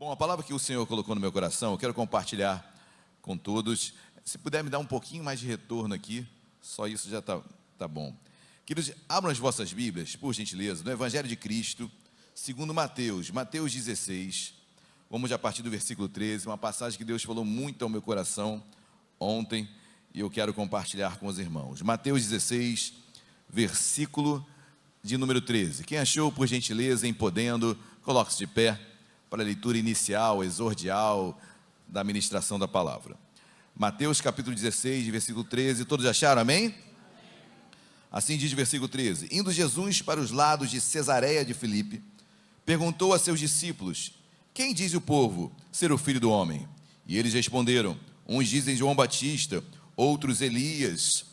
Bom, a palavra que o Senhor colocou no meu coração, eu quero compartilhar com todos. Se puder me dar um pouquinho mais de retorno aqui, só isso já tá bom. Queridos, abram as vossas Bíblias, por gentileza, no Evangelho de Cristo, segundo Mateus 16. Vamos já partir do versículo 13, uma passagem que Deus falou muito ao meu coração ontem, e eu quero compartilhar com os irmãos. Mateus 16, versículo de número 13. Quem achou, por gentileza, em podendo, coloque-se de pé para a leitura inicial, exordial da ministração da palavra. Mateus capítulo 16, versículo 13, todos acharam, amém? Assim diz o versículo 13: Indo Jesus para os lados de Cesareia de Filipe, perguntou a seus discípulos: quem diz o povo ser o Filho do Homem? E eles responderam: uns dizem João Batista, outros Elias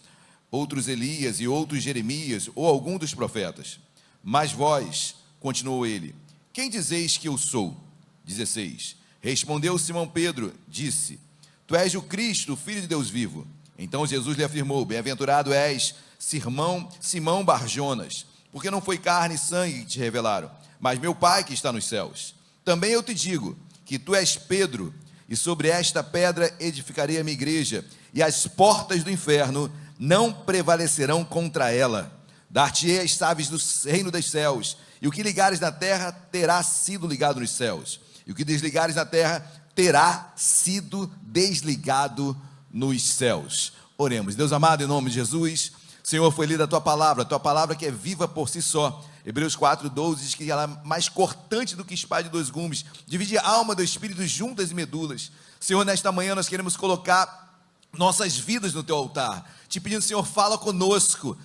e outros Jeremias, ou algum dos profetas. Mas vós, continuou ele, quem dizeis que eu sou? 16. Respondeu Simão Pedro, disse: tu és o Cristo, o Filho de Deus vivo. Então Jesus lhe afirmou: bem-aventurado és, Simão Barjonas, porque não foi carne e sangue que te revelaram, mas meu Pai que está nos céus. Também eu te digo que tu és Pedro, e sobre esta pedra edificarei a minha igreja, e as portas do inferno não prevalecerão contra ela. Dar-te-ei as chaves do reino dos céus, e o que ligares na terra terá sido ligado nos céus, e o que desligares na terra terá sido desligado nos céus. Oremos. Deus amado, em nome de Jesus, Senhor, foi lida a tua palavra que é viva por si só. Hebreus 4:12 diz que ela é mais cortante do que espada de dois gumes, divide a alma do espírito juntas e medulas. Senhor, nesta manhã nós queremos colocar nossas vidas no teu altar, te pedindo, Senhor, fala conosco,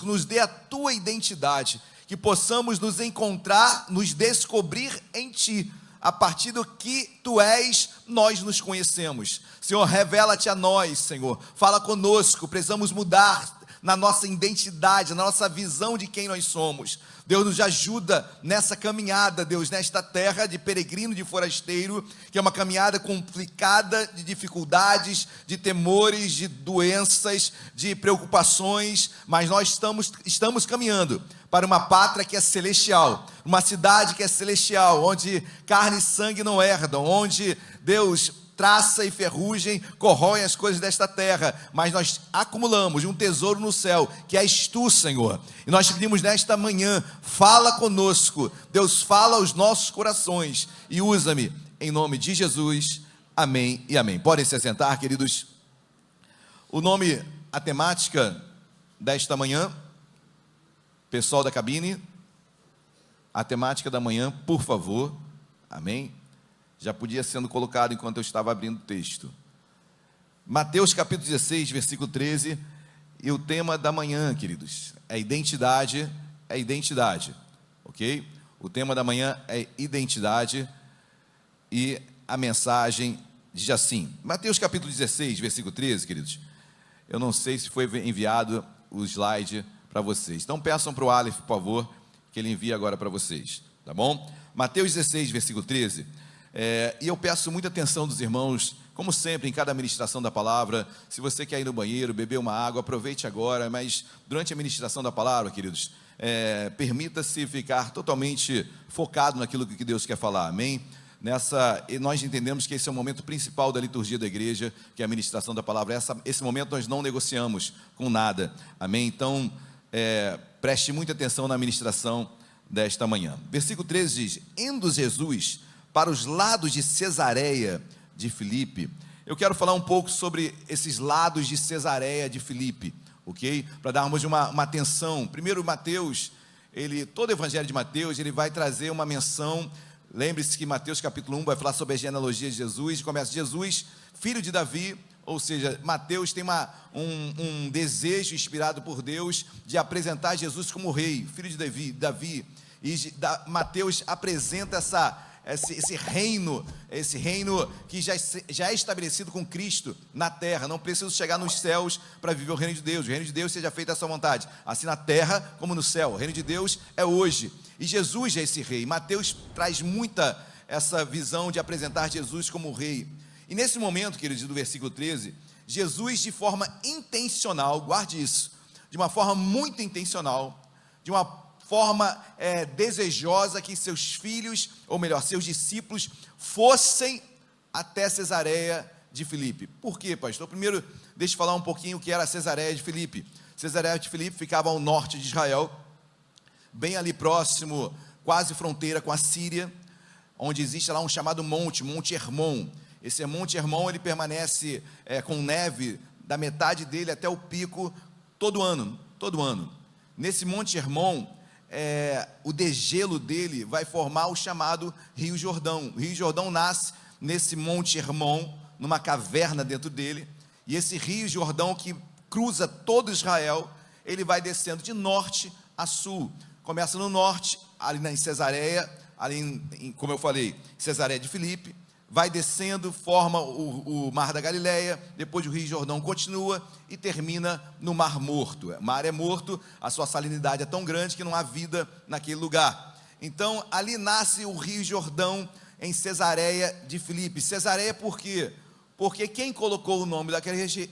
nos dê a tua identidade, que possamos nos encontrar, nos descobrir em ti. A partir do que tu és, nós nos conhecemos. Senhor, revela-te a nós, Senhor, fala conosco, precisamos mudar na nossa identidade, na nossa visão de quem nós somos. Deus, nos ajuda nessa caminhada, Deus, nesta terra de peregrino, de forasteiro, que é uma caminhada complicada, de dificuldades, de temores, de doenças, de preocupações, mas nós estamos caminhando para uma pátria que é celestial, uma cidade que é celestial, onde carne e sangue não herdam, onde Deus, traça e ferrugem corroem as coisas desta terra, mas nós acumulamos um tesouro no céu, que és tu, Senhor, e nós te pedimos nesta manhã, fala conosco, Deus, fala aos nossos corações, e usa-me, em nome de Jesus, amém e amém. Podem se assentar, queridos. A temática desta manhã, pessoal da cabine, a temática da manhã, por favor, amém? Já podia sendo colocado enquanto eu estava abrindo o texto. Mateus capítulo 16, versículo 13, e o tema da manhã, queridos, é identidade, ok? O tema da manhã é identidade, e a mensagem diz assim, Mateus capítulo 16, versículo 13, queridos, eu não sei se foi enviado o slide para vocês, então peçam para o Aleph, por favor, que ele envie agora para vocês, tá bom? Mateus 16, versículo 13, e eu peço muita atenção dos irmãos, como sempre, em cada ministração da palavra. Se você quer ir no banheiro, beber uma água, aproveite agora, mas durante a ministração da palavra, queridos, permita-se ficar totalmente focado naquilo que Deus quer falar, amém? E nós entendemos que esse é o momento principal da liturgia da igreja, que é a ministração da palavra. Esse momento nós não negociamos com nada, amém? Então, preste muita atenção na ministração desta manhã. Versículo 13 diz: indo Jesus para os lados de Cesareia de Filipe. Eu quero falar um pouco sobre esses lados de Cesareia de Filipe, ok? Para darmos uma atenção. Primeiro, Mateus, todo o evangelho de Mateus, ele vai trazer uma menção. Lembre-se que Mateus capítulo 1 vai falar sobre a genealogia de Jesus, começa Jesus, filho de Davi, ou seja, Mateus tem um desejo inspirado por Deus de apresentar Jesus como rei, filho de Davi, e Mateus apresenta esse reino que já é estabelecido com Cristo na terra. Não preciso chegar nos céus para viver o reino de Deus. O reino de Deus seja feita a sua vontade, assim na terra como no céu. O reino de Deus é hoje, e Jesus é esse rei. Mateus traz muita essa visão de apresentar Jesus como rei. E nesse momento, queridos, do versículo 13, Jesus, de forma intencional, guarde isso, de uma forma muito intencional, de uma forma desejosa que seus filhos, ou melhor, seus discípulos, fossem até Cesareia de Filipe. Por quê, pastor? Primeiro, deixa eu falar um pouquinho o que era Cesareia de Filipe. Cesareia de Filipe ficava ao norte de Israel, bem ali próximo, quase fronteira com a Síria, onde existe lá um chamado Monte Hermon. Esse Monte Hermon, ele permanece com neve da metade dele até o pico todo ano. Nesse Monte Hermon, o degelo dele vai formar o chamado Rio Jordão. O Rio Jordão nasce nesse Monte Hermon, numa caverna dentro dele, e esse Rio Jordão que cruza todo Israel, ele vai descendo de norte a sul. Começa no norte, ali em Cesareia, como eu falei, Cesareia de Filipe, vai descendo, forma o Mar da Galileia, depois o Rio Jordão continua e termina no Mar Morto. O mar é morto, a sua salinidade é tão grande que não há vida naquele lugar. Então, ali nasce o Rio Jordão em Cesareia de Filipe. Cesareia por quê? Porque quem colocou o nome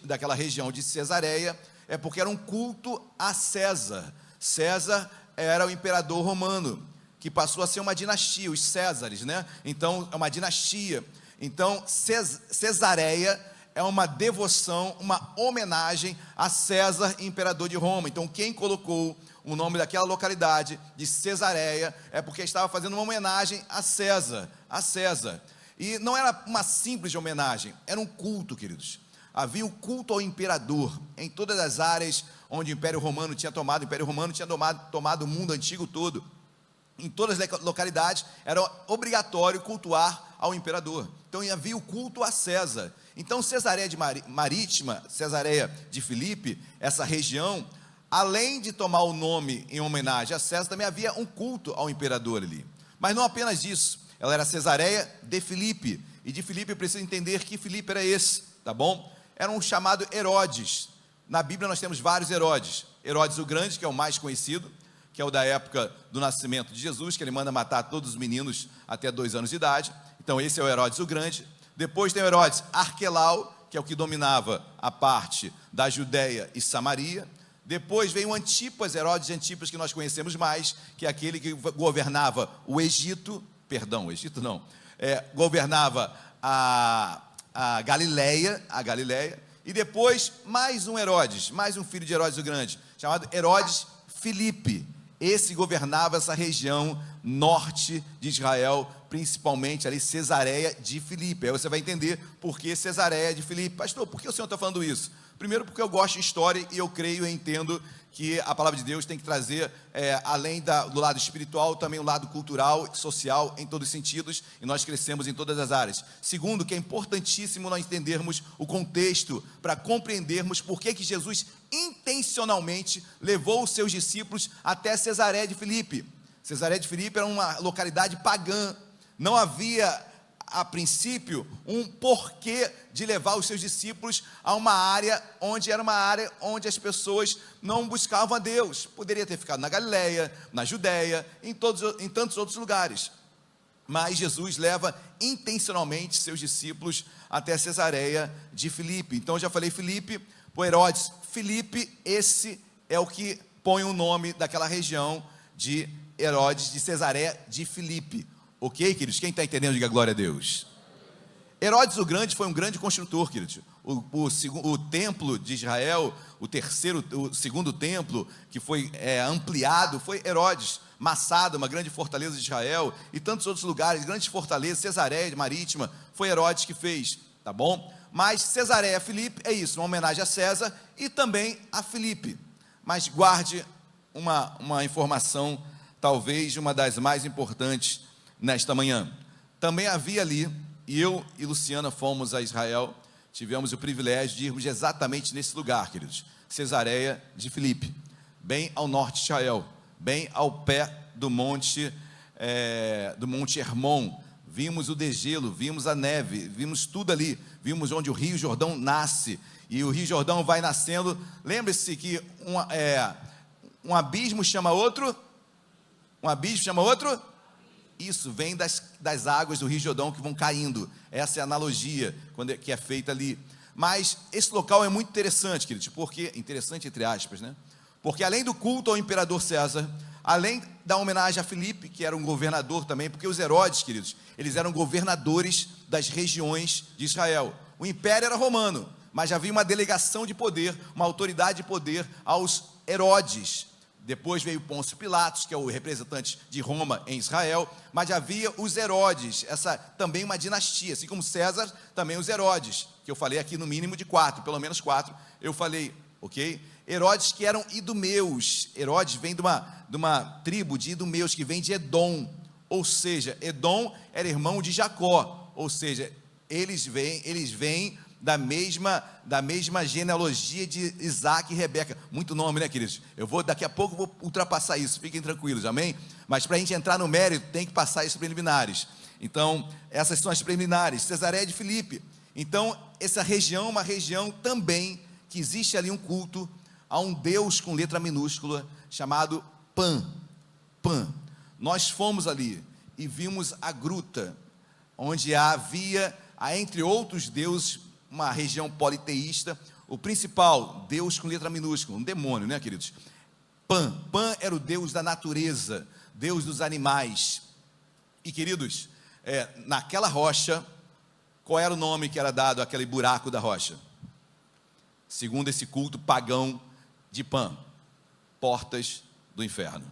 daquela região de Cesareia é porque era um culto a César. César era o imperador romano, que passou a ser uma dinastia, os Césares, né? Então, é uma dinastia. Então, Cesareia é uma devoção, uma homenagem a César, imperador de Roma. Então, quem colocou o nome daquela localidade de Cesareia é porque estava fazendo uma homenagem a César, E não era uma simples homenagem, era um culto, queridos. Havia o culto ao imperador em todas as áreas onde o Império Romano tinha tomado. O Império Romano tinha tomado o mundo antigo todo. Em todas as localidades era obrigatório cultuar ao imperador. Então havia o culto a César. Então Cesareia Marítima, Cesareia de Filipe, essa região, além de tomar o nome em homenagem a César, também havia um culto ao imperador ali. Mas não apenas isso, ela era Cesareia de Filipe. E de Filipe precisa entender que Filipe era esse, tá bom? Era um chamado Herodes. Na Bíblia nós temos vários Herodes. Herodes o Grande, que é o mais conhecido, que é o da época do nascimento de Jesus, que ele manda matar todos os meninos até 2 anos de idade. Então esse é o Herodes o Grande. Depois tem o Herodes Arquelau, que é o que dominava a parte da Judéia e Samaria. Depois vem o Antipas, Herodes Antipas, que nós conhecemos mais, que é aquele que governava o Egito, governava a Galileia, e depois mais um Herodes, mais um filho de Herodes o Grande, chamado Herodes Filipe. Esse governava essa região norte de Israel, principalmente ali Cesareia de Filipe. Aí você vai entender por que Cesareia de Filipe. Pastor, por que o senhor está falando isso? Primeiro porque eu gosto de história e eu creio e entendo que a palavra de Deus tem que trazer, além do lado espiritual, também o lado cultural, social, em todos os sentidos, e nós crescemos em todas as áreas. Segundo, que é importantíssimo nós entendermos o contexto, para compreendermos por que Jesus intencionalmente levou os seus discípulos até Cesareia de Filipe. Cesareia de Filipe era uma localidade pagã, não havia a princípio um porquê de levar os seus discípulos a uma área onde as pessoas não buscavam a Deus. Poderia ter ficado na Galileia, na Judéia, em tantos outros lugares, mas Jesus leva intencionalmente seus discípulos até Cesareia de Filipe. Então eu já falei Filipe, por Herodes Filipe, esse é o que põe o nome daquela região de Herodes, de Cesareia de Filipe. Ok, queridos? Quem está entendendo, diga glória a Deus. Herodes o Grande foi um grande construtor, queridos. O templo de Israel, o segundo templo, que foi ampliado, foi Herodes. Massada, uma grande fortaleza de Israel, e tantos outros lugares, grandes fortalezas, Cesareia Marítima, foi Herodes que fez, tá bom? Mas Cesareia Filipe é isso, uma homenagem a César e também a Filipe. Mas guarde uma informação, talvez uma das mais importantes nesta manhã. Também havia ali, e eu e Luciana fomos a Israel, tivemos o privilégio de irmos exatamente nesse lugar, queridos, Cesareia de Filipe, bem ao norte de Israel, bem ao pé do Monte Hermon. Vimos o degelo, vimos a neve, vimos tudo ali, vimos onde o Rio Jordão nasce, e o Rio Jordão vai nascendo. Lembre-se que um abismo chama outro, isso vem das águas do Rio Jordão que vão caindo. Essa é a analogia que é feita ali. Mas esse local é muito interessante, queridos, porque, interessante entre aspas, né? Porque além do culto ao imperador César, além da homenagem a Filipe, que era um governador também, porque os Herodes, queridos, eles eram governadores das regiões de Israel. O império era romano, mas havia uma delegação de poder, uma autoridade de poder aos Herodes. Depois veio Pôncio Pilatos, que é o representante de Roma em Israel, mas havia os Herodes, essa também uma dinastia, assim como César, também os Herodes, que eu falei aqui no mínimo de 4, pelo menos 4, eu falei, ok? Herodes que eram idumeus. Herodes vem de uma tribo de idumeus, que vem de Edom, ou seja, Edom era irmão de Jacó, ou seja, eles vêm da mesma genealogia de Isaac e Rebeca. Muito nome, né, queridos? Daqui a pouco vou ultrapassar isso, fiquem tranquilos, amém? Mas para a gente entrar no mérito, tem que passar esses preliminares. Então, essas são as preliminares. Cesareia de Filipe. Então, essa região é uma região também que existe ali um culto a um Deus com letra minúscula, chamado Pan. Pan. Nós fomos ali e vimos a gruta, onde havia, entre outros deuses, uma região politeísta. O principal, Deus com letra minúscula, um demônio, né, queridos? Pan. Pan era o Deus da natureza, Deus dos animais. E, queridos, naquela rocha, qual era o nome que era dado àquele buraco da rocha? Segundo esse culto pagão de Pan: portas do inferno.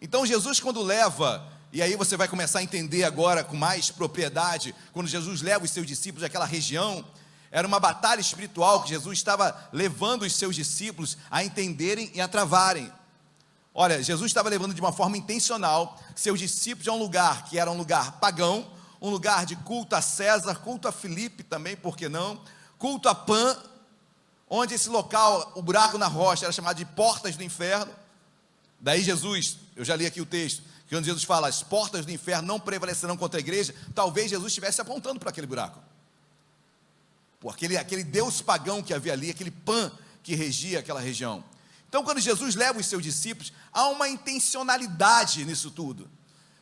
Então Jesus, quando leva, e aí você vai começar a entender agora com mais propriedade, quando Jesus leva os seus discípulos àquela região, era uma batalha espiritual que Jesus estava levando os seus discípulos a entenderem e a travarem. Olha, Jesus estava levando de uma forma intencional seus discípulos a um lugar que era um lugar pagão, um lugar de culto a César, culto a Filipe também, por que não? Culto a Pan, onde esse local, o buraco na rocha, era chamado de portas do inferno. Daí Jesus, eu já li aqui o texto, que quando Jesus fala, as portas do inferno não prevalecerão contra a igreja, talvez Jesus estivesse apontando para aquele buraco, por aquele Deus pagão que havia ali, aquele Pan que regia aquela região. Então, quando Jesus leva os seus discípulos, há uma intencionalidade nisso tudo.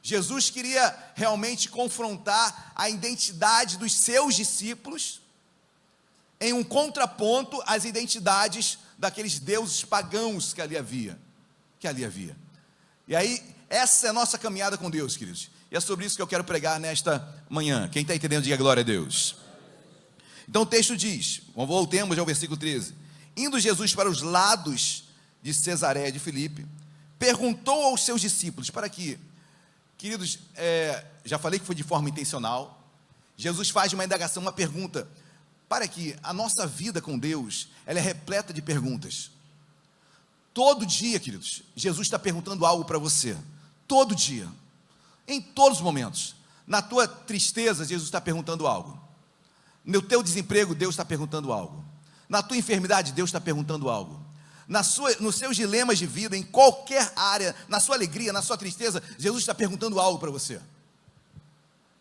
Jesus queria realmente confrontar a identidade dos seus discípulos em um contraponto às identidades daqueles deuses pagãos que ali havia. E aí, essa é a nossa caminhada com Deus, queridos. E é sobre isso que eu quero pregar nesta manhã. Quem está entendendo, diga glória a Deus. Então o texto diz, voltemos ao versículo 13. Indo Jesus para os lados de Cesareia de Filipe, perguntou aos seus discípulos, para quê? Queridos, já falei que foi de forma intencional. Jesus faz uma indagação, uma pergunta, para que a nossa vida com Deus, ela é repleta de perguntas. Todo dia, queridos, Jesus está perguntando algo para você, todo dia, em todos os momentos. Na tua tristeza, Jesus está perguntando algo. No teu desemprego, Deus está perguntando algo. Na tua enfermidade, Deus está perguntando algo. Nos seus dilemas de vida, em qualquer área, na sua alegria, na sua tristeza, Jesus está perguntando algo para você.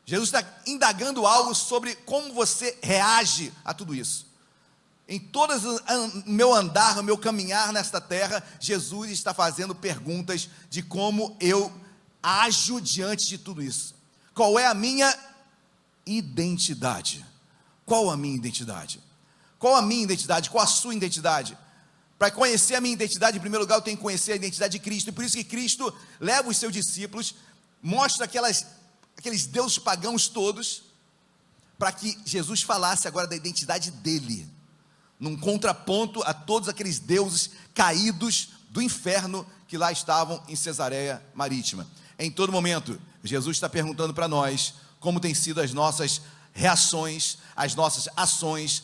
Jesus está indagando algo sobre como você reage a tudo isso. Em todo o meu andar, o meu caminhar nesta terra, Jesus está fazendo perguntas de como eu ajo diante de tudo isso. Qual é a minha identidade? Qual a minha identidade? Qual a minha identidade? Qual a sua identidade? Para conhecer a minha identidade, em primeiro lugar, eu tenho que conhecer a identidade de Cristo. E por isso que Cristo leva os seus discípulos, mostra aqueles deuses pagãos todos, para que Jesus falasse agora da identidade dele, num contraponto a todos aqueles deuses caídos do inferno que lá estavam em Cesareia Marítima. Em todo momento, Jesus está perguntando para nós como tem sido as nossas reações, as nossas ações,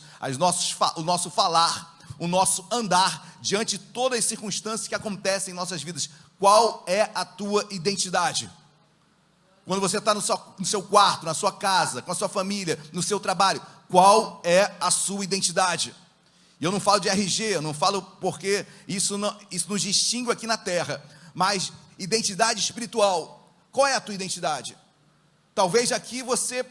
o nosso falar, o nosso andar diante de todas as circunstâncias que acontecem em nossas vidas. Qual é a tua identidade? Quando você está no seu quarto, na sua casa, com a sua família, no seu trabalho, qual é a sua identidade? E eu não falo de RG, eu não falo porque isso nos distingue aqui na terra, mas identidade espiritual. Qual é a tua identidade? Talvez aqui você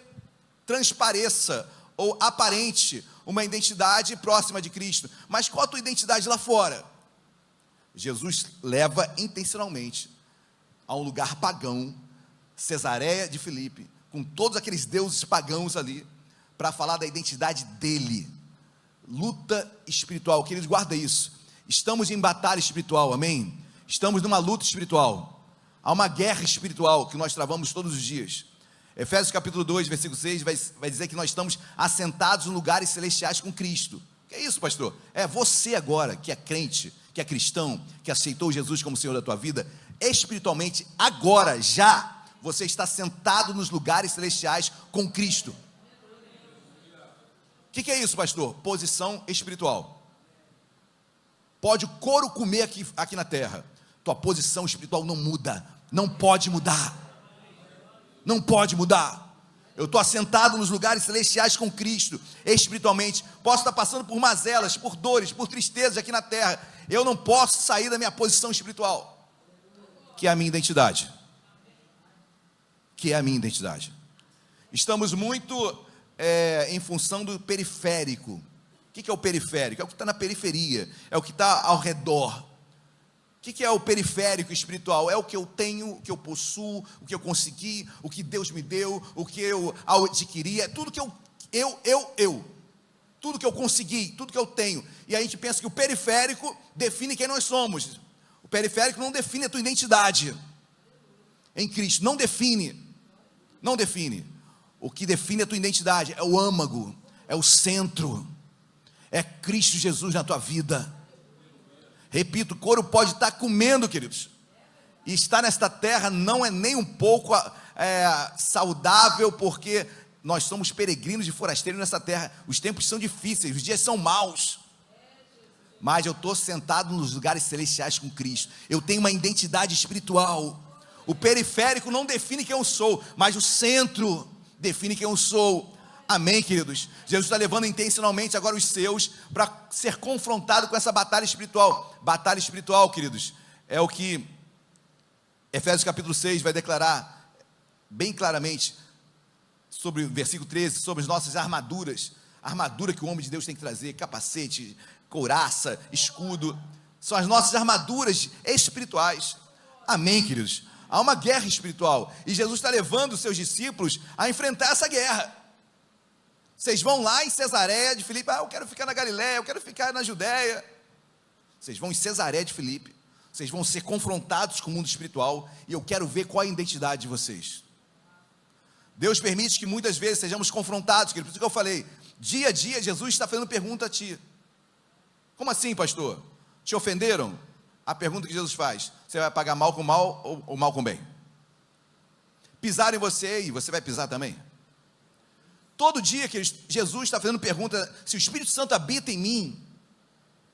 transpareça ou aparente uma identidade próxima de Cristo, mas qual a tua identidade lá fora? Jesus leva intencionalmente a um lugar pagão, Cesareia de Filipe, com todos aqueles deuses pagãos ali, para falar da identidade dele. Luta espiritual, queridos, guarda isso. Estamos em batalha espiritual, amém? Estamos numa luta espiritual. Há uma guerra espiritual que nós travamos todos os dias. Efésios capítulo 2, versículo 6 vai dizer que nós estamos assentados em lugares celestiais com Cristo. Que é isso, pastor? É você agora que é crente, que é cristão, que aceitou Jesus como Senhor da tua vida, espiritualmente, agora, já, você está sentado nos lugares celestiais com Cristo. O que é isso, pastor? Posição espiritual. Pode o couro comer aqui na terra, tua posição espiritual não muda, não pode mudar. Não pode mudar. Eu estou assentado nos lugares celestiais com Cristo, espiritualmente. Posso estar passando por mazelas, por dores, por tristezas aqui na terra. Eu não posso sair da minha posição espiritual, que é a minha identidade. Que é a minha identidade. Estamos muito em função do periférico. O que é o periférico? É o que está na periferia, é o que está ao redor. O que é o periférico espiritual? É o que eu tenho, o que eu possuo, o que eu consegui, o que Deus me deu, o que eu adquiri, é tudo que tudo que eu consegui, tudo que eu tenho. E a gente pensa que o periférico define quem nós somos. O periférico não define a tua identidade em Cristo, não define. O que define a tua identidade é o âmago, é o centro, é Cristo Jesus na tua vida. Repito, o couro pode estar comendo, queridos, e estar nesta terra não é nem um pouco saudável, porque nós somos peregrinos e forasteiros nessa terra. Os tempos são difíceis, os dias são maus, mas eu estou sentado nos lugares celestiais com Cristo. Eu tenho uma identidade espiritual. O periférico não define quem eu sou, mas o centro define quem eu sou. Amém, queridos? Jesus está levando intencionalmente agora os seus para ser confrontado com essa batalha espiritual. Batalha espiritual, queridos, é o que Efésios capítulo 6 vai declarar bem claramente sobre o versículo 13, sobre as nossas armaduras. A armadura que o homem de Deus tem que trazer: capacete, couraça, escudo. São as nossas armaduras espirituais. Amém, queridos? Há uma guerra espiritual e Jesus está levando os seus discípulos a enfrentar essa guerra. Vocês vão lá em Cesareia de Filipe. Eu quero ficar na Galileia, eu quero ficar na Judéia. Vocês vão em Cesareia de Filipe. Vocês vão ser confrontados com o mundo espiritual. E eu quero ver qual é a identidade de vocês. Deus permite que muitas vezes sejamos confrontados. Por isso que eu falei, dia a dia Jesus está fazendo pergunta a ti. Como assim, pastor? Te ofenderam? A pergunta que Jesus faz: você vai pagar mal com mal ou mal com bem? Pisaram em você e você vai pisar também? Todo dia que Jesus está fazendo pergunta, se o Espírito Santo habita em mim,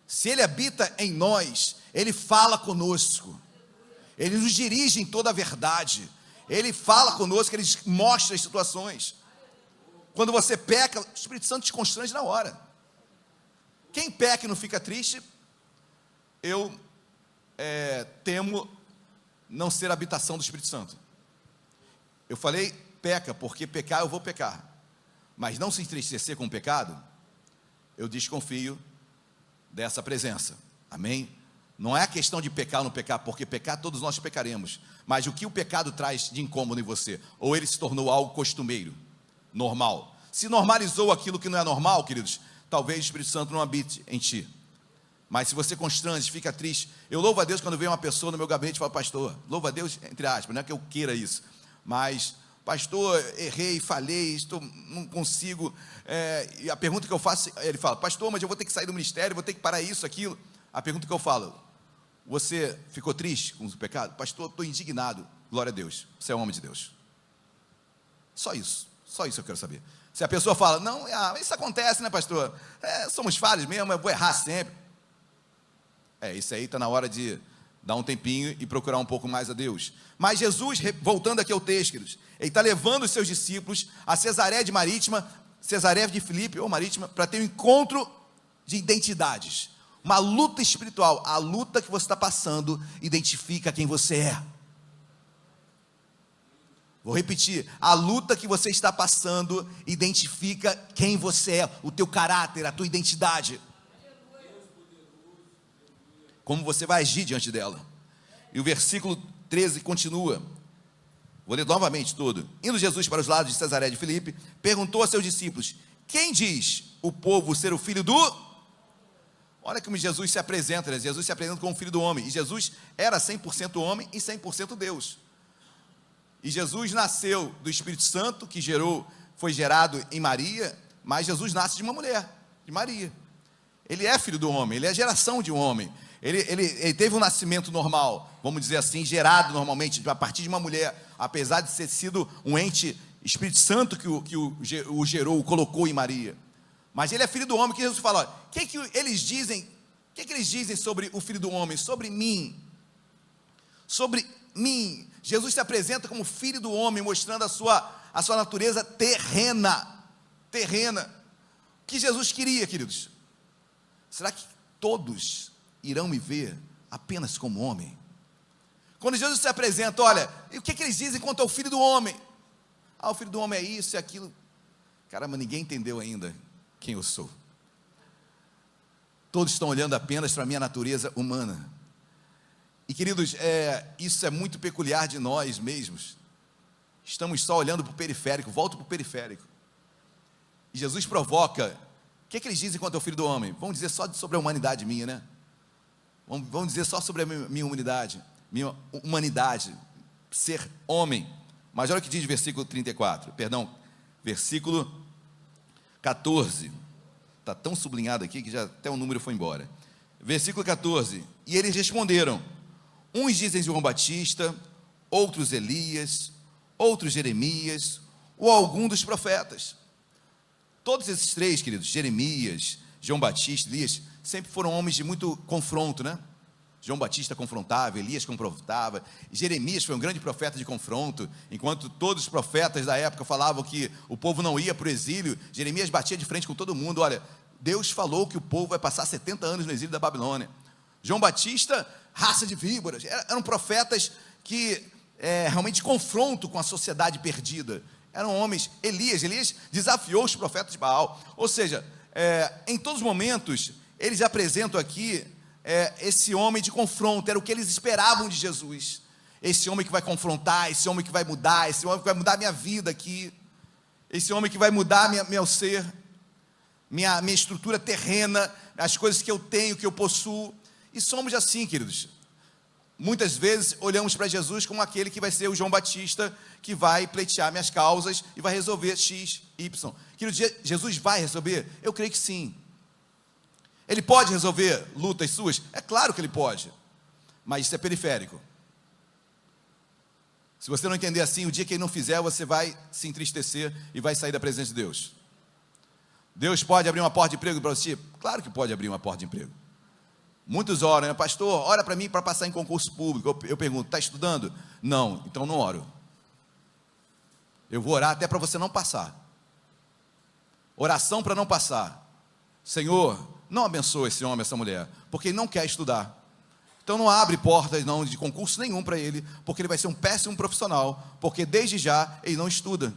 se Ele habita em nós, Ele fala conosco, Ele nos dirige em toda a verdade, Ele fala conosco, Ele mostra as situações. Quando você peca, o Espírito Santo te constrange na hora. Quem peca e não fica triste, eu temo não ser a habitação do Espírito Santo. Eu falei peca, porque pecar eu vou pecar, mas não se entristecer com o pecado, eu desconfio dessa presença. Amém? Não é a questão de pecar ou não pecar, porque pecar todos nós pecaremos, mas o que o pecado traz de incômodo em você? Ou ele se tornou algo costumeiro, normal? Se normalizou aquilo que não é normal, queridos, talvez o Espírito Santo não habite em ti. Mas se você constrange, fica triste. Eu louvo a Deus quando vem uma pessoa no meu gabinete e fala: pastor, louvo a Deus entre aspas, não é que eu queira isso, mas pastor, errei, falhei, não consigo, e a pergunta que eu faço, ele fala: pastor, mas eu vou ter que sair do ministério, vou ter que parar isso, aquilo. A pergunta que eu falo: você ficou triste com o pecado? Pastor, estou indignado. Glória a Deus, você é um homem de Deus. Só isso eu quero saber. Se a pessoa fala: não, isso acontece, né, pastor, somos falhos mesmo, eu vou errar sempre, isso aí está na hora de dar um tempinho e procurar um pouco mais a Deus. Mas Jesus, voltando aqui ao texto, queridos, ele está levando os seus discípulos a Cesareia de Filipe, ou Marítima, para ter um encontro de identidades, uma luta espiritual. A luta que você está passando identifica quem você é. Vou repetir: a luta que você está passando identifica quem você é, o teu caráter, a tua identidade, como você vai agir diante dela. E o versículo 13 continua, vou ler novamente todo. Indo Jesus para os lados de Cesareia de Filipe, perguntou a seus discípulos: quem diz o povo ser o filho do... Olha como Jesus se apresenta, né? Jesus se apresenta como filho do homem, e Jesus era 100% homem e 100% Deus. E Jesus nasceu do Espírito Santo, que foi gerado em Maria, mas Jesus nasce de uma mulher, de Maria. Ele é filho do homem, ele é a geração de um homem. Ele teve um nascimento normal, vamos dizer assim, gerado normalmente a partir de uma mulher, apesar de ter sido um ente, Espírito Santo que o gerou, o colocou em Maria. Mas ele é filho do homem, que Jesus fala, olha, o que eles dizem sobre o filho do homem? Sobre mim. Sobre mim. Jesus se apresenta como filho do homem, mostrando a sua natureza terrena. O que Jesus queria, queridos? Será que todos irão me ver apenas como homem? Quando Jesus se apresenta, olha, o que eles dizem quanto ao filho do homem? O filho do homem é isso e aquilo. Caramba, ninguém entendeu ainda quem eu sou. Todos estão olhando apenas para a minha natureza humana. E queridos, isso é muito peculiar de nós mesmos. Estamos só olhando para o periférico, volto para o periférico. E Jesus provoca, o que eles dizem quanto ao filho do homem? Vamos dizer só sobre a humanidade minha, né? Vamos dizer só sobre a minha humanidade, ser homem. Mas olha o que diz versículo 34, versículo 14. Está tão sublinhado aqui que já até o número foi embora. Versículo 14, e eles responderam, uns dizem João Batista, outros Elias, outros Jeremias, ou algum dos profetas. Todos esses três, queridos, Jeremias, João Batista, Elias, sempre foram homens de muito confronto, né? João Batista confrontava, Elias confrontava, Jeremias foi um grande profeta de confronto, enquanto todos os profetas da época falavam que o povo não ia para o exílio, Jeremias batia de frente com todo mundo, olha, Deus falou que o povo vai passar 70 anos no exílio da Babilônia. João Batista, raça de víboras, eram profetas que realmente de confronto com a sociedade perdida, eram homens. Elias desafiou os profetas de Baal, ou seja, em todos os momentos, eles apresentam aqui esse homem de confronto, era o que eles esperavam de Jesus, esse homem que vai confrontar, esse homem que vai mudar, esse homem que vai mudar minha vida aqui, esse homem que vai mudar meu ser, minha estrutura terrena, as coisas que eu tenho, que eu possuo. E somos assim, queridos, muitas vezes olhamos para Jesus como aquele que vai ser o João Batista, que vai pleitear minhas causas e vai resolver X, Y. Queridos, Jesus vai resolver? Eu creio que sim. Ele pode resolver lutas suas? É claro que ele pode, mas isso é periférico. Se você não entender assim, o dia que ele não fizer, você vai se entristecer e vai sair da presença de Deus. Deus pode abrir uma porta de emprego para você? Claro que pode abrir uma porta de emprego. Muitos oram, né? Pastor, ora para mim para passar em concurso público. Eu pergunto, está estudando? Não, então não oro. Eu vou orar até para você não passar. Oração para não passar. Senhor, não abençoa esse homem, essa mulher, porque ele não quer estudar. Então não abre portas não, de concurso nenhum para ele, porque ele vai ser um péssimo profissional, porque desde já ele não estuda.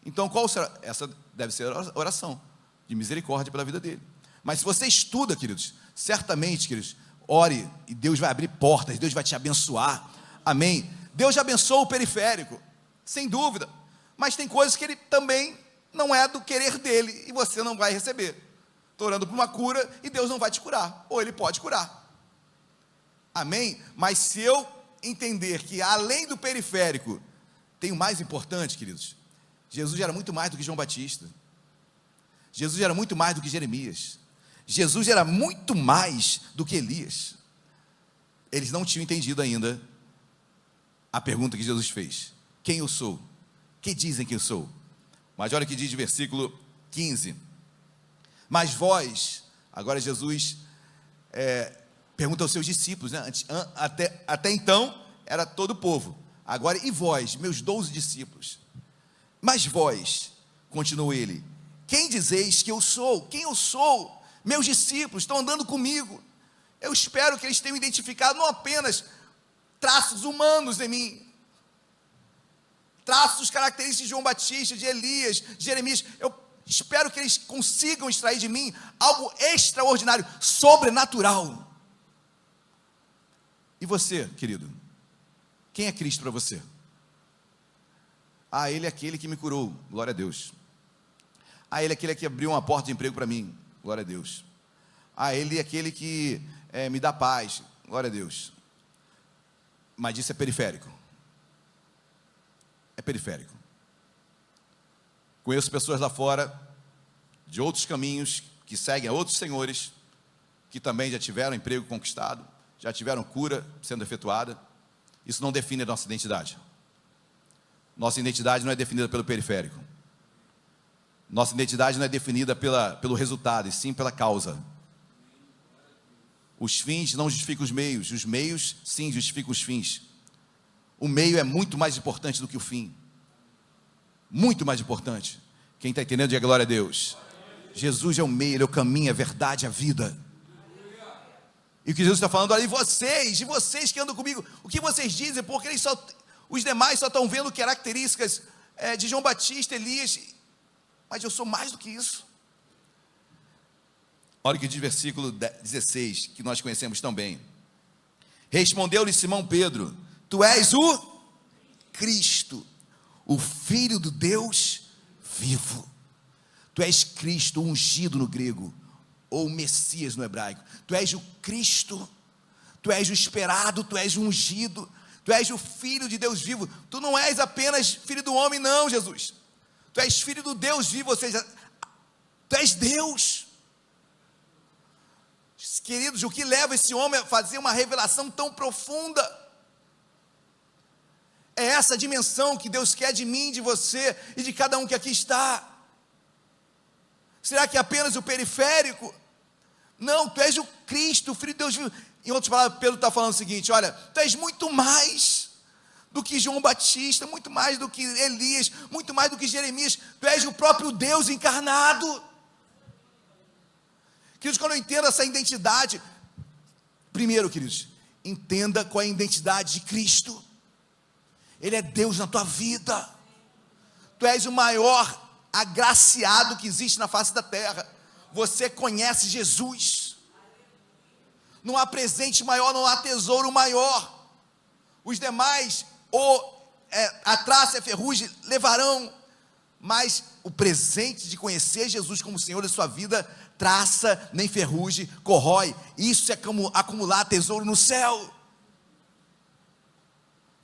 Então qual será? Essa deve ser a oração de misericórdia pela vida dele. Mas se você estuda, queridos, certamente, queridos, ore e Deus vai abrir portas, Deus vai te abençoar, amém? Deus já abençoa o periférico, sem dúvida, mas tem coisas que ele também não é do querer dele, e você não vai receber. Estou orando por uma cura e Deus não vai te curar, ou Ele pode curar, amém? Mas se eu entender que além do periférico, tem o mais importante, queridos, Jesus era muito mais do que João Batista, Jesus era muito mais do que Jeremias, Jesus era muito mais do que Elias. Eles não tinham entendido ainda a pergunta que Jesus fez, quem eu sou? Que dizem que eu sou? Mas olha o que diz o versículo 15, mas vós, agora Jesus pergunta aos seus discípulos, né? Até então era todo o povo, agora e vós, meus 12 discípulos, mas vós, continuou ele, quem dizeis que eu sou? Quem eu sou? Meus discípulos estão andando comigo, eu espero que eles tenham identificado não apenas traços humanos em mim, traços característicos de João Batista, de Elias, de Jeremias, eu espero que eles consigam extrair de mim algo extraordinário, sobrenatural. E você, querido? Quem é Cristo para você? Ele é aquele que me curou, glória a Deus. Ele é aquele que abriu uma porta de emprego para mim, glória a Deus. Ele é aquele que me dá paz. Glória a Deus. Mas isso é periférico. É periférico. Conheço pessoas lá fora, de outros caminhos, que seguem a outros senhores, que também já tiveram emprego conquistado, já tiveram cura sendo efetuada. Isso não define a nossa identidade. Nossa identidade não é definida pelo periférico. Nossa identidade não é definida pelo resultado, e sim pela causa. Os fins não justificam os meios sim justificam os fins. O meio é muito mais importante do que o fim. Muito mais importante. Quem está entendendo, diga glória a Deus. Jesus é o meio, Ele é o caminho, a verdade, a vida. E o que Jesus está falando, olha, e vocês que andam comigo, o que vocês dizem? Porque os demais só estão vendo características de João Batista, Elias, mas eu sou mais do que isso. Olha o que diz o versículo 16, que nós conhecemos tão bem. Respondeu-lhe Simão Pedro: tu és o Cristo, o Filho do Deus vivo. Tu és Cristo, ungido no grego, ou Messias no hebraico. Tu és o Cristo, tu és o esperado, tu és o ungido, tu és o Filho de Deus vivo. Tu não és apenas filho do homem, não, Jesus. Tu és filho do Deus vivo, ou seja, tu és Deus. Queridos, o que leva esse homem a fazer uma revelação tão profunda? É essa dimensão que Deus quer de mim, de você e de cada um que aqui está. Será que é apenas o periférico? Não, tu és o Cristo, o Filho de Deus vivo. Em outras palavras, Pedro está falando o seguinte: olha, tu és muito mais do que João Batista, muito mais do que Elias, muito mais do que Jeremias. Tu és o próprio Deus encarnado. Queridos, quando eu entendo essa identidade, primeiro, queridos, entenda qual é a identidade de Cristo. Ele é Deus na tua vida. Tu és o maior agraciado que existe na face da terra. Você conhece Jesus. Não há presente maior, não há tesouro maior. Os demais, a traça e a ferrugem levarão, mas o presente de conhecer Jesus como Senhor da sua vida, traça nem ferrugem corrói. Isso é como acumular tesouro no céu.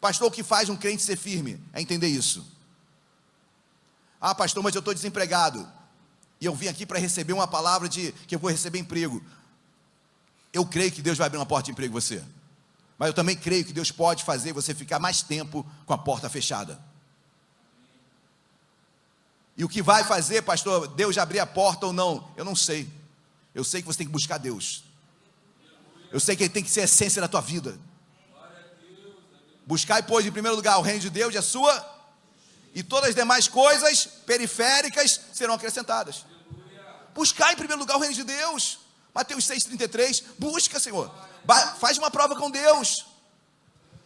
Pastor, o que faz um crente ser firme? É entender isso. Ah, pastor, mas eu estou desempregado, e eu vim aqui para receber uma palavra de que eu vou receber emprego. Eu creio que Deus vai abrir uma porta de emprego em você, mas eu também creio que Deus pode fazer você ficar mais tempo com a porta fechada. E o que vai fazer, pastor, Deus abrir a porta ou não, eu não sei. Eu sei que você tem que buscar Deus. Eu sei que Ele tem que ser a essência da tua vida. Buscar, pois, em primeiro lugar o reino de Deus e a sua, e todas as demais coisas periféricas serão acrescentadas. Buscar em primeiro lugar o reino de Deus. Mateus 6,33, busca, Senhor. Faz uma prova com Deus.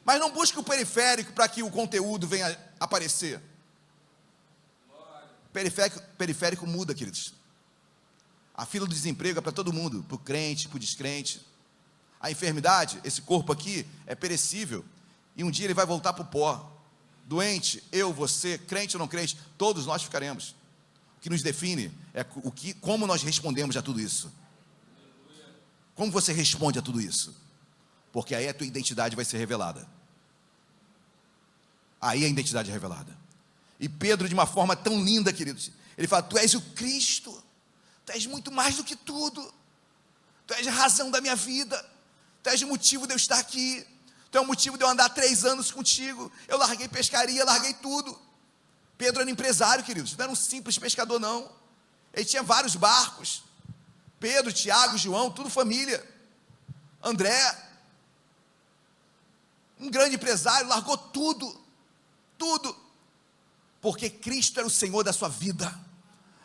Mas não busque o periférico para que o conteúdo venha aparecer. Periférico muda, queridos. A fila do desemprego é para todo mundo, para o crente, para o descrente. A enfermidade, esse corpo aqui, é perecível. E um dia ele vai voltar para o pó. Doente, eu, você, crente ou não crente, todos nós ficaremos. O que nos define é como nós respondemos a tudo isso. Como você responde a tudo isso? Porque aí a tua identidade vai ser revelada. Aí a identidade é revelada. E Pedro, de uma forma tão linda, queridos, ele fala: tu és o Cristo, tu és muito mais do que tudo, tu és a razão da minha vida, tu és o motivo de eu estar aqui, tu é o motivo de eu andar 3 anos contigo. Eu larguei pescaria, larguei tudo. Pedro era empresário, queridos, não era um simples pescador, não. Ele tinha vários barcos. Pedro, Tiago, João, tudo família. André, um grande empresário, largou tudo, porque Cristo era o Senhor da sua vida.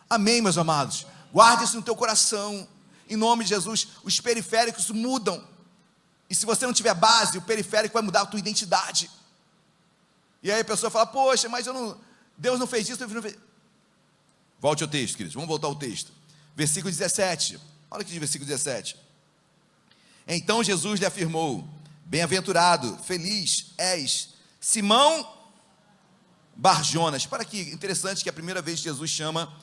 Amém, meus amados? Guarde isso no teu coração, em nome de Jesus. Os periféricos mudam, e se você não tiver base, o periférico vai mudar a tua identidade. E aí a pessoa fala: poxa, mas Deus não fez isso, Deus não fez. Volte ao texto, queridos, vamos voltar ao texto. Versículo 17, olha aqui de versículo 17. Então Jesus lhe afirmou: bem-aventurado, feliz és, Simão Barjonas. Para que interessante que é a primeira vez que Jesus chama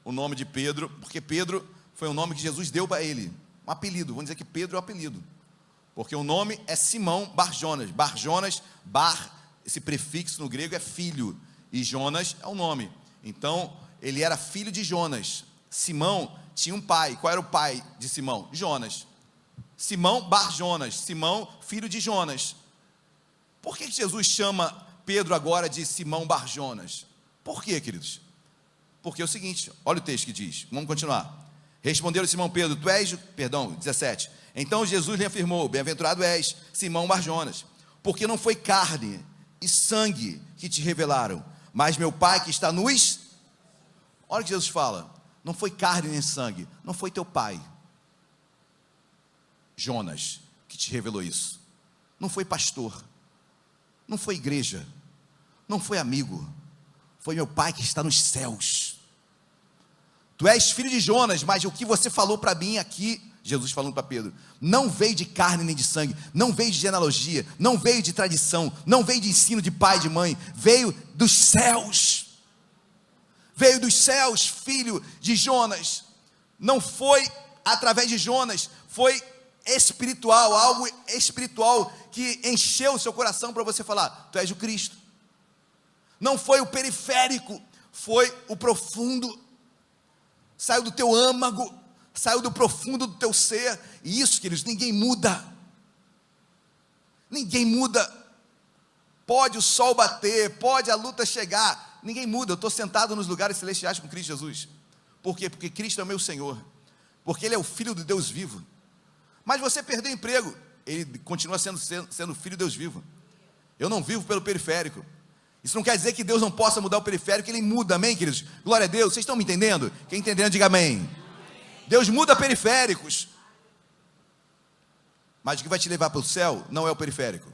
o nome de Pedro, porque Pedro foi o nome que Jesus deu para ele. um apelido, vamos dizer que Pedro é o apelido, porque o nome é Simão Bar-Jonas. Bar-Jonas, Bar, esse prefixo no grego é filho, e Jonas é o nome. Então, ele era filho de Jonas. Simão tinha um pai. Qual era o pai de Simão? Jonas. Simão Bar-Jonas, Simão, filho de Jonas. Por que Jesus chama Pedro agora de Simão Bar-Jonas? Por quê, queridos? Porque é o seguinte, olha o texto que diz, vamos continuar. Respondeu Simão Pedro, 17. Então Jesus lhe afirmou, bem-aventurado és, Simão Bar-Jonas, porque não foi carne e sangue que te revelaram, mas meu Pai que está nos... Olha o que Jesus fala, não foi carne nem sangue, não foi teu pai, Jonas, que te revelou isso. Não foi pastor, não foi igreja, não foi amigo, foi meu Pai que está nos céus. Tu és filho de Jonas, mas o que você falou para mim aqui, Jesus falando para Pedro, não veio de carne nem de sangue, não veio de genealogia, não veio de tradição, não veio de ensino de pai e de mãe, veio dos céus. Veio dos céus, filho de Jonas. Não foi através de Jonas, foi espiritual, algo espiritual que encheu o seu coração para você falar, tu és o Cristo. Não foi o periférico, foi o profundo. Saiu do teu âmago, saiu do profundo do teu ser. E isso, queridos, ninguém muda. Ninguém muda. Pode o sol bater, pode a luta chegar, ninguém muda. Eu estou sentado nos lugares celestiais com Cristo Jesus. Por quê? Porque Cristo é o meu Senhor, porque Ele é o Filho do Deus vivo. Mas você perdeu o emprego, Ele continua sendo o Filho de Deus vivo. Eu não vivo pelo periférico. Isso não quer dizer que Deus não possa mudar o periférico, Ele muda, amém, queridos? Glória a Deus, vocês estão me entendendo? Quem entendendo, diga amém. Deus muda periféricos, mas o que vai te levar para o céu não é o periférico.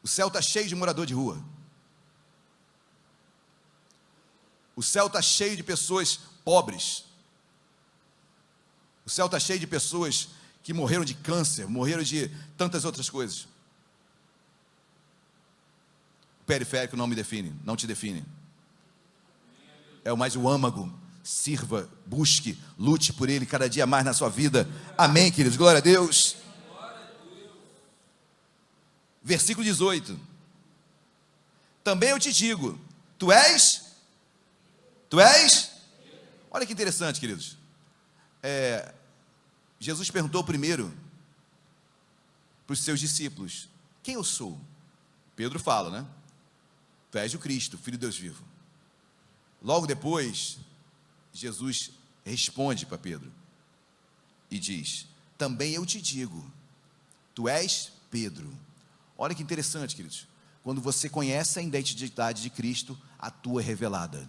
O céu está cheio de morador de rua. O céu está cheio de pessoas pobres. O céu está cheio de pessoas que morreram de câncer, morreram de tantas outras coisas. O periférico não me define, não te define. É mais o âmago. Sirva, busque, lute por ele cada dia mais na sua vida. Amém, queridos, glória a Deus. Versículo 18. Também eu te digo, tu és? Olha que interessante, queridos. Jesus perguntou primeiro para os seus discípulos, quem eu sou? Pedro fala, né? Tu és o Cristo, Filho de Deus vivo. Logo depois, Jesus responde para Pedro e diz, também eu te digo, tu és Pedro. Olha que interessante, queridos. Quando você conhece a identidade de Cristo, a tua é revelada.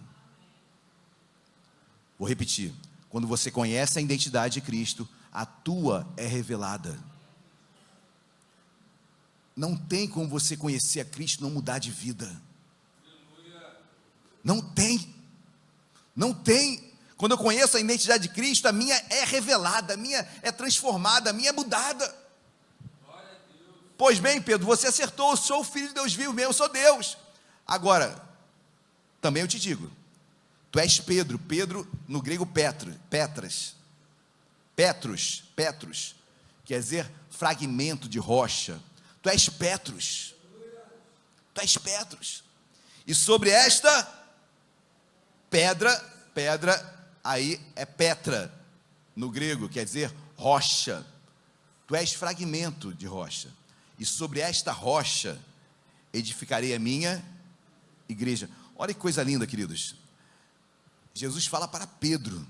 Vou repetir. Quando você conhece a identidade de Cristo, a tua é revelada. Não tem como você conhecer a Cristo e não mudar de vida. Não tem. Não tem. Quando eu conheço a identidade de Cristo, a minha é revelada, a minha é transformada, a minha é mudada. Pois bem, Pedro, você acertou, eu sou o Filho de Deus vivo mesmo, eu sou Deus. Agora, também eu te digo, tu és Pedro. Pedro no grego Petrus, quer dizer fragmento de rocha. Tu és Petrus, e sobre esta pedra, aí é Petra, no grego, quer dizer rocha. Tu és fragmento de rocha, e sobre esta rocha edificarei a minha igreja. Olha que coisa linda, queridos. Jesus fala para Pedro,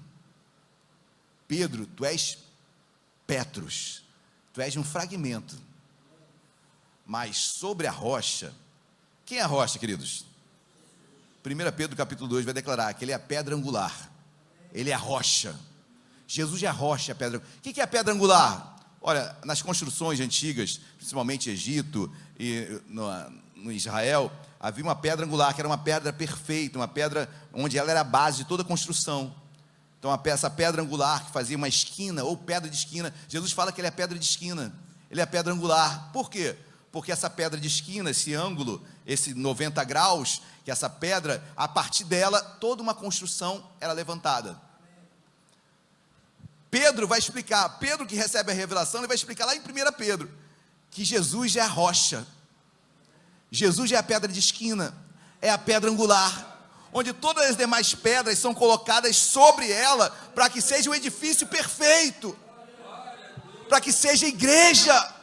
Pedro, tu és Petrus, tu és um fragmento, mas sobre a rocha, quem é a rocha, queridos? 1 Pedro capítulo 2 vai declarar que ele é a pedra angular, ele é a rocha. Jesus é a rocha, a pedra. O que é a pedra angular? Olha, nas construções antigas, principalmente Egito e no Israel, havia uma pedra angular, que era uma pedra perfeita, uma pedra onde ela era a base de toda a construção. Então essa pedra angular que fazia uma esquina, ou pedra de esquina, Jesus fala que ele é a pedra de esquina, ele é a pedra angular. Por quê? Porque essa pedra de esquina, esse ângulo, esse 90 graus, que essa pedra, a partir dela, toda uma construção era levantada. Pedro vai explicar, Pedro que recebe a revelação, ele vai explicar lá em 1 Pedro, que Jesus é a rocha, Jesus é a pedra de esquina, é a pedra angular, onde todas as demais pedras são colocadas sobre ela, para que seja um edifício perfeito, para que seja igreja.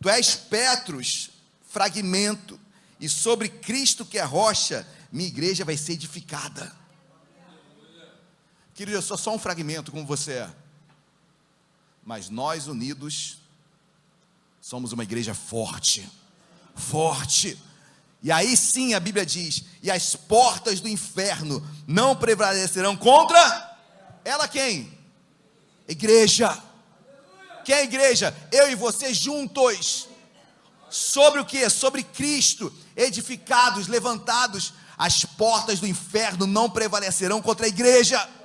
Tu és Petros, fragmento, e sobre Cristo que é rocha, minha igreja vai ser edificada. Querido, eu sou só um fragmento como você é, mas nós unidos somos uma igreja forte, forte. E aí sim a Bíblia diz, e as portas do inferno não prevalecerão contra ela. Quem? Igreja. Quem é a igreja? Eu e você juntos. Sobre o que? Sobre Cristo, edificados, levantados. As portas do inferno não prevalecerão contra a igreja.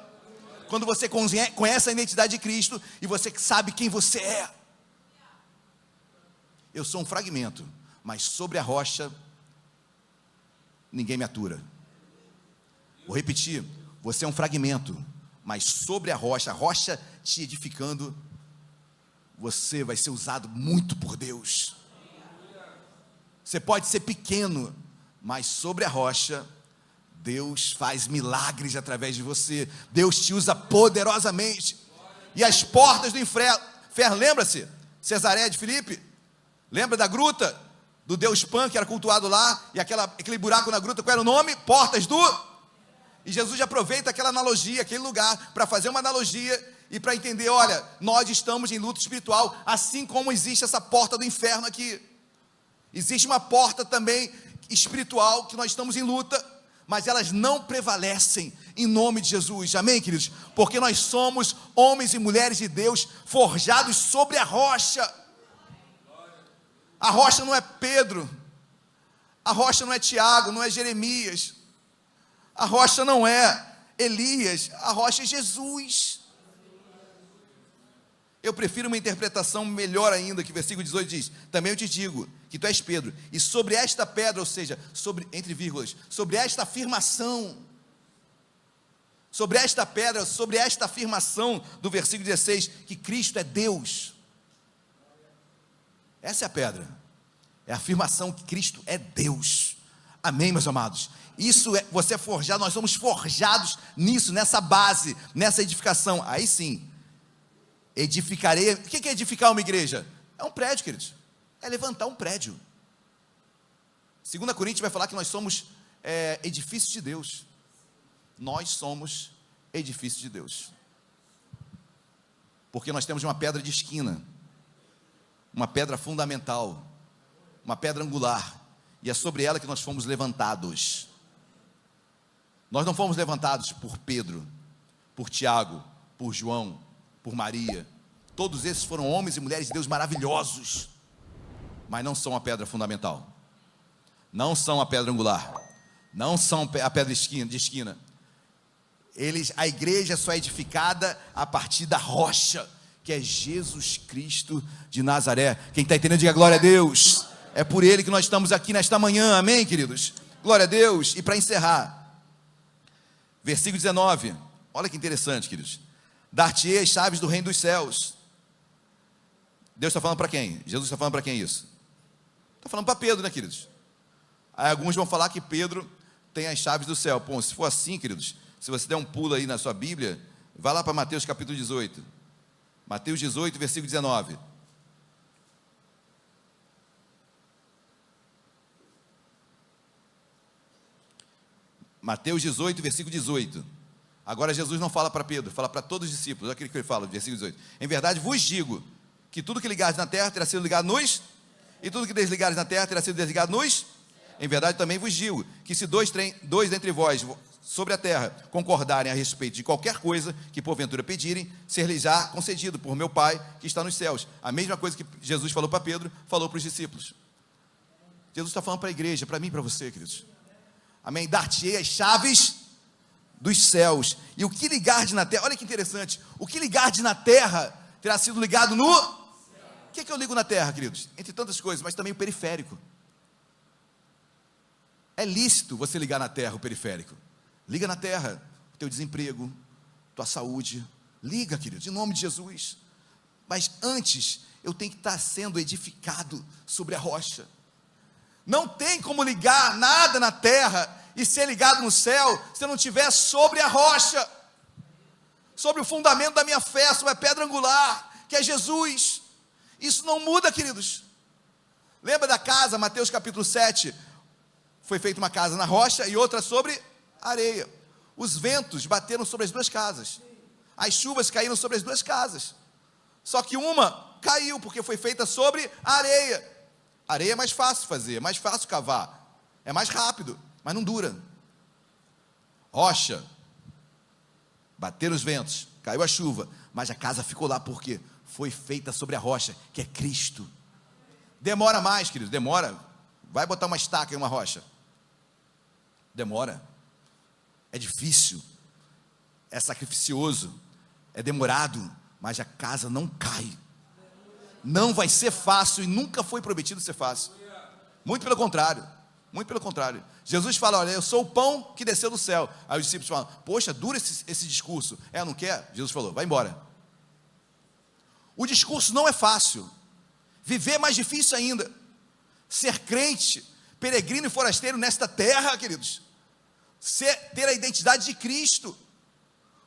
Quando você conhece a identidade de Cristo e você sabe quem você é. Eu sou um fragmento, mas sobre a rocha ninguém me atura. Vou repetir, você é um fragmento, mas sobre a rocha te edificando, você vai ser usado muito por Deus. Você pode ser pequeno, mas sobre a rocha, Deus faz milagres através de você. Deus te usa poderosamente. E as portas do inferno, lembra-se? Cesareia de Filipe? Lembra da gruta? Do deus Pan, que era cultuado lá, e aquele buraco na gruta, qual era o nome? Portas do... E Jesus já aproveita aquela analogia, aquele lugar, para fazer uma analogia, e para entender, olha, nós estamos em luta espiritual, assim como existe essa porta do inferno aqui. Existe uma porta também espiritual, que nós estamos em luta, mas elas não prevalecem em nome de Jesus, amém, queridos? Porque nós somos homens e mulheres de Deus, forjados sobre a rocha. A rocha não é Pedro, a rocha não é Tiago, não é Jeremias, a rocha não é Elias, a rocha é Jesus. Eu prefiro uma interpretação melhor ainda, que o versículo 18 diz, também eu te digo, que tu és Pedro, e sobre esta pedra, ou seja, entre vírgulas, sobre esta afirmação, sobre esta pedra, sobre esta afirmação do versículo 16, que Cristo é Deus. Essa é a pedra, é a afirmação que Cristo é Deus, amém, meus amados? Isso é, você é forjado, nós somos forjados nisso, nessa base, nessa edificação. Aí sim, edificarei. O que é edificar uma igreja? É um prédio, queridos, é levantar um prédio. 2 Coríntios vai falar que nós somos edifícios de Deus. Nós somos edifícios de Deus, porque nós temos uma pedra de esquina, uma pedra fundamental, uma pedra angular, e é sobre ela que nós fomos levantados. Nós não fomos levantados por Pedro, por Tiago, por João, por Maria. Todos esses foram homens e mulheres de Deus maravilhosos, mas não são a pedra fundamental, não são a pedra angular, não são a pedra de esquina. A igreja só é edificada a partir da rocha, que é Jesus Cristo de Nazaré. Quem está entendendo, diga glória a Deus. É por Ele que nós estamos aqui nesta manhã, amém, queridos? Glória a Deus. E para encerrar, versículo 19, olha que interessante, queridos. Dar-te-ei as chaves do reino dos céus. Deus está falando para quem? Jesus está falando para quem isso? Está falando para Pedro, né, queridos? Aí alguns vão falar que Pedro tem as chaves do céu. Bom, se for assim, queridos, se você der um pulo aí na sua Bíblia, vai lá para Mateus capítulo 18. Mateus 18, versículo 19. Mateus 18, versículo 18. Agora Jesus não fala para Pedro, fala para todos os discípulos. Olha aquilo que ele fala, versículo 18. Em verdade vos digo, que tudo que ligares na terra terá sido ligado nos, e tudo que desligares na terra terá sido desligado nos. Em verdade também vos digo, que se dois dentre vós sobre a terra concordarem a respeito de qualquer coisa que porventura pedirem, ser-lhes-á concedido por meu Pai que está nos céus. A mesma coisa que Jesus falou para Pedro, falou para os discípulos. Jesus está falando para a igreja, para mim e para você, queridos. Amém? Dar-te-ei as chaves dos céus, e o que ligardes na terra, olha que interessante, o que ligardes na terra terá sido ligado no... O que eu ligo na terra, queridos? Entre tantas coisas, mas também o periférico. É lícito você ligar na terra o periférico. Liga na terra o teu desemprego, tua saúde. Liga, querido, em nome de Jesus. Mas antes, eu tenho que estar sendo edificado sobre a rocha. Não tem como ligar nada na terra e ser ligado no céu, se eu não estiver sobre a rocha, sobre o fundamento da minha fé, sobre a pedra angular, que é Jesus. Isso não muda, queridos. Lembra da casa, Mateus capítulo 7, foi feita uma casa na rocha e outra sobre areia. Os ventos bateram sobre as duas casas, as chuvas caíram sobre as duas casas, só que uma caiu, porque foi feita sobre areia. Areia é mais fácil fazer, é mais fácil cavar, é mais rápido, mas não dura. Rocha, bateram os ventos, caiu a chuva, mas a casa ficou lá, porque foi feita sobre a rocha, que é Cristo. Demora mais, querido, demora. Vai botar uma estaca em uma rocha, demora, é difícil, é sacrificioso, é demorado, mas a casa não cai. Não vai ser fácil, e nunca foi prometido ser fácil. Muito pelo contrário, muito pelo contrário. Jesus fala: olha, eu sou o pão que desceu do céu. Aí os discípulos falam: poxa, dura esse discurso. Não quer? Jesus falou: vai embora. O discurso não é fácil, viver é mais difícil ainda. Ser crente, peregrino e forasteiro nesta terra, queridos, ter a identidade de Cristo.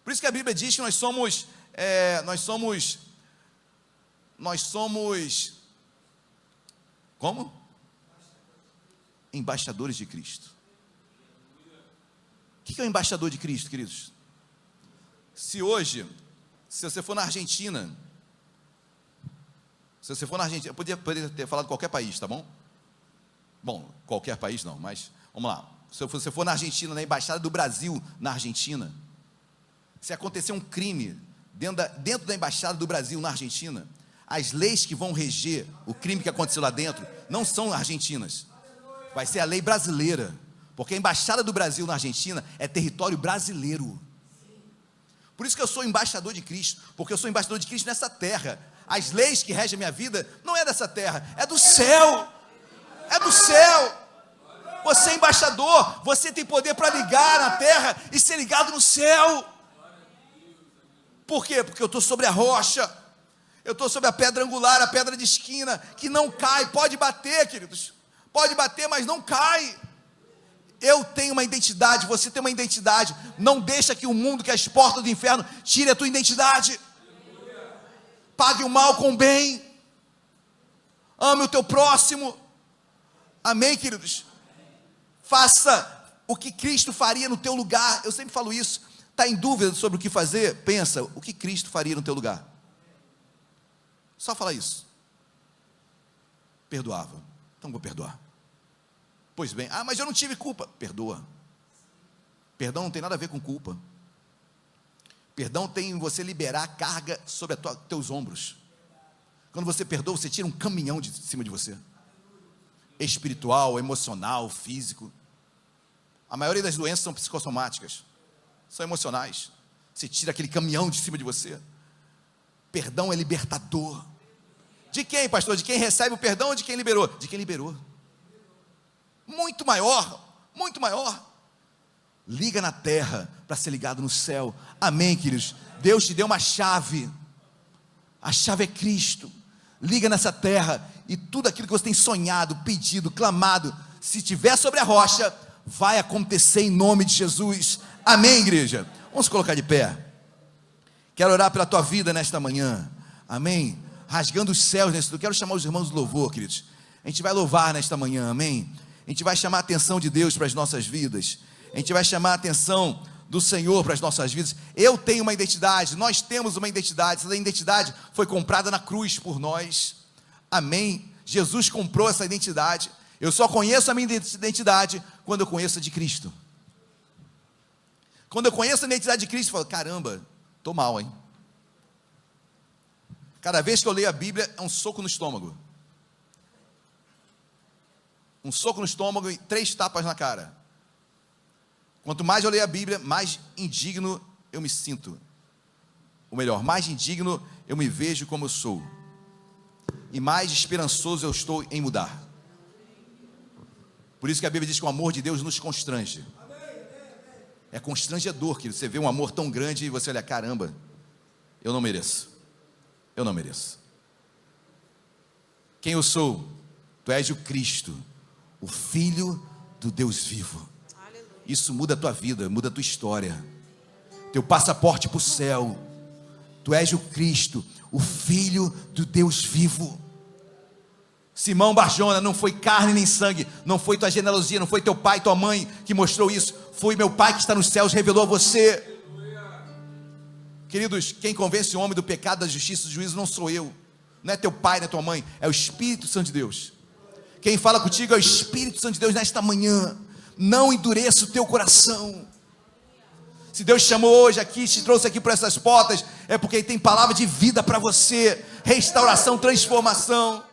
Por isso que a Bíblia diz que nós somos como? Embaixadores de Cristo. O que é o embaixador de Cristo, queridos? Se você for na Argentina, eu poderia ter falado qualquer país, tá bom? Bom, qualquer país não, mas vamos lá. Se você for na Argentina, na embaixada do Brasil na Argentina, se acontecer um crime dentro da embaixada do Brasil na Argentina, as leis que vão reger o crime que aconteceu lá dentro não são argentinas, vai ser a lei brasileira, porque a embaixada do Brasil na Argentina é território brasileiro. Por isso que eu sou embaixador de Cristo, porque eu sou embaixador de Cristo nessa terra. As leis que regem a minha vida não é dessa terra, é do céu. É do céu. Você é embaixador, você tem poder para ligar na terra e ser ligado no céu. Por quê? Porque eu estou sobre a rocha, eu estou sobre a pedra angular, a pedra de esquina, que não cai. Pode bater, queridos, pode bater, mas não cai. Eu tenho uma identidade, você tem uma identidade. Não deixa que o mundo, que as portas do inferno tire a tua identidade. Pague o mal com o bem, ame o teu próximo. Amém, queridos? Faça o que Cristo faria no teu lugar. Eu sempre falo isso. Está em dúvida sobre o que fazer? Pensa, o que Cristo faria no teu lugar? Só falar isso. Perdoava. Então vou perdoar. Pois bem, mas eu não tive culpa. Perdoa. Perdão não tem nada a ver com culpa. Perdão tem você liberar a carga sobre teus ombros. Quando você perdoa, você tira um caminhão de cima de você. Espiritual, emocional, físico. A maioria das doenças são psicossomáticas, são emocionais. Você tira aquele caminhão de cima de você. Perdão é libertador. De quem, pastor? De quem recebe o perdão ou de quem liberou? De quem liberou. Muito maior, muito maior. Liga na terra para ser ligado no céu. Amém, queridos? Deus te deu uma chave. A chave é Cristo. Liga nessa terra e tudo aquilo que você tem sonhado, pedido, clamado, se estiver sobre a rocha, vai acontecer em nome de Jesus. Amém, igreja? Vamos colocar de pé. Quero orar pela tua vida nesta manhã. Amém? Rasgando os céus nesse lugar. Quero chamar os irmãos do louvor, queridos. A gente vai louvar nesta manhã, amém? A gente vai chamar a atenção de Deus para as nossas vidas. A gente vai chamar a atenção do Senhor para as nossas vidas. Eu tenho uma identidade, nós temos uma identidade. Essa identidade foi comprada na cruz por nós. Amém? Jesus comprou essa identidade. Eu só conheço a minha identidade quando eu conheço a de Cristo. Quando eu conheço a identidade de Cristo, eu falo: caramba, estou mal, hein? Cada vez que eu leio a Bíblia, é um soco no estômago. Um soco no estômago e 3 tapas na cara. Quanto mais eu leio a Bíblia, mais indigno eu me sinto. Ou melhor, mais indigno eu me vejo como eu sou. E mais esperançoso eu estou em mudar. Por isso que a Bíblia diz que o amor de Deus nos constrange. É constrangedor, querido, você vê um amor tão grande e você olha, caramba, eu não mereço. Eu não mereço. Quem eu sou? Tu és o Cristo, o Filho do Deus vivo. Isso muda a tua vida, muda a tua história. Teu passaporte para o céu. Tu és o Cristo, o Filho do Deus vivo. Simão Barjona, não foi carne nem sangue, não foi tua genealogia, não foi teu pai, tua mãe que mostrou isso, foi meu Pai que está nos céus, revelou a você. Queridos, quem convence o homem do pecado, da justiça, do juízo, não sou eu, não é teu pai, não é tua mãe, é o Espírito Santo de Deus. Quem fala contigo é o Espírito Santo de Deus nesta manhã. Não endureça o teu coração. Se Deus te chamou hoje aqui, te trouxe aqui por essas portas, é porque Ele tem palavra de vida para você, restauração, transformação.